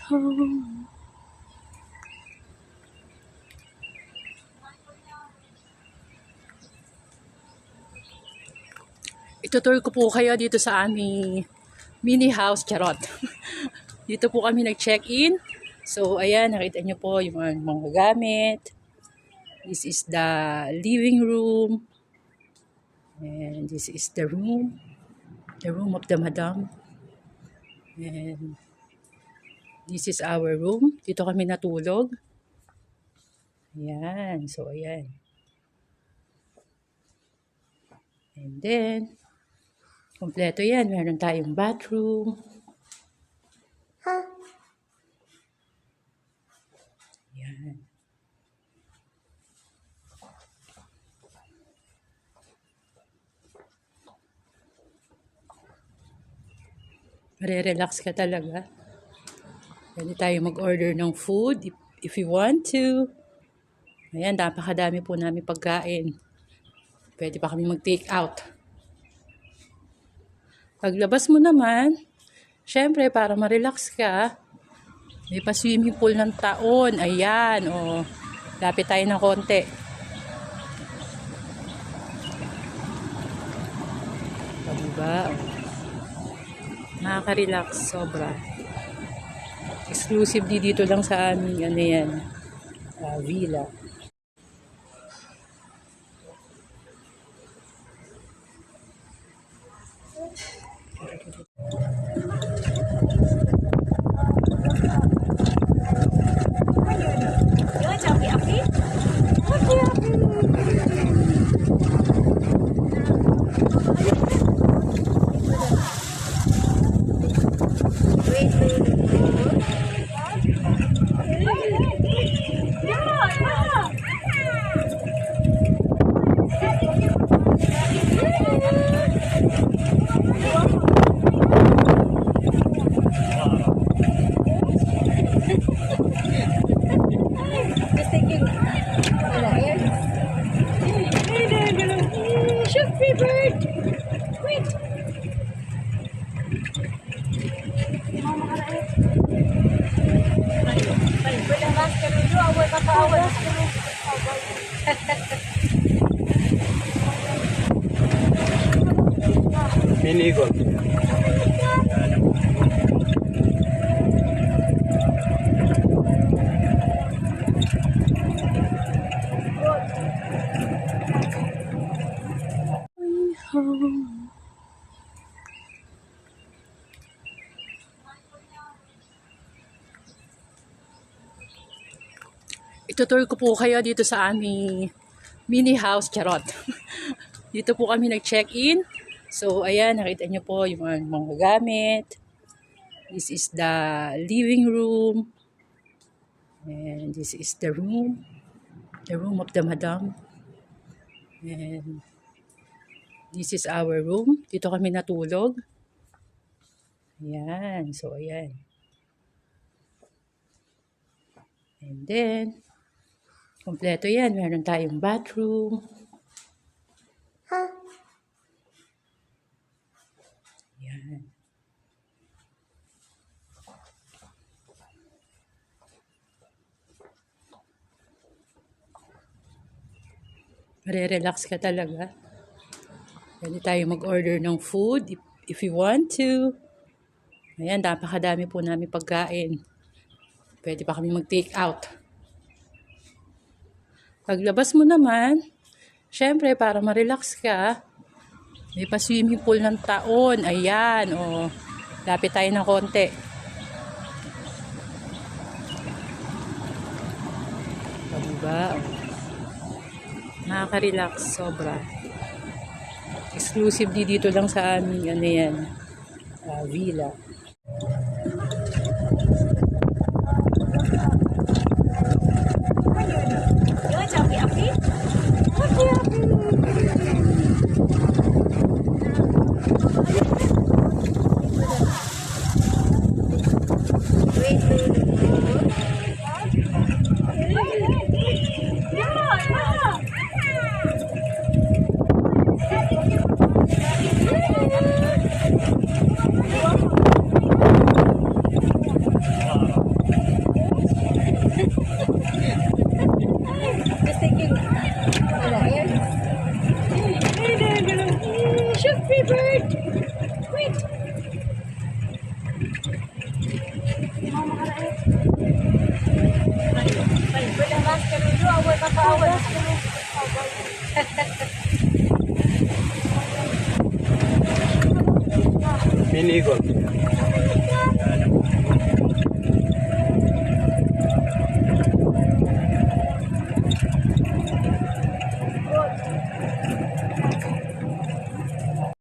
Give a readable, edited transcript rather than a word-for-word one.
home. Itutur ko po kayo dito sa aming mini house, charot. Dito po kami nag-check-in. So, ayan, nakita nyo po yung mga gamit. This is the living room. And this is the room of the madam. And this is our room. Dito kami natulog. Ayan, so ayan. And then, kompleto yan. Meron tayong bathroom. Yan. Re-relax ka talaga. Pwede tayo mag-order ng food if you want to. Ayan, napakadami po namin pagkain. Pwede pa kami mag-take out. Paglabas mo naman, syempre para ma-relax ka, may pa-swimming pool ng taon. Ayan, o. Lapit tayo ng konti. Diba? Nakaka-relax, sobra. Exclusive dito lang sa aming, ano yan, villa. Bird! Wait! Mini golf. Home. Itutur ko po kayo dito sa aming mini house, charot. Dito po kami nag-check-in. So, ayan, nakita nyo po yung mga gamit. This is the living room. And this is the room of the madam. And this is our room. Dito kami natulog. Ayan. So, ayan. And then, kompleto yan. Meron tayong bathroom. Ayan. Re-relax ka talaga. Pwede tayo mag-order ng food if you want to. Ayan, napakadami po namin pagkain. Pwede pa kami mag-take out. Paglabas mo naman, syempre para ma-relax ka, may pa-swimming pool ng taon. Ayan, o. Lapit tayo ng konti. Diba? Nakaka-relax, sobra. Exclusive dito lang sa aming, ano yan, villa. Free bird! Wait! Mama ka na eh. Bird ang last kami doon. Awal ka pa awal. Mini golf.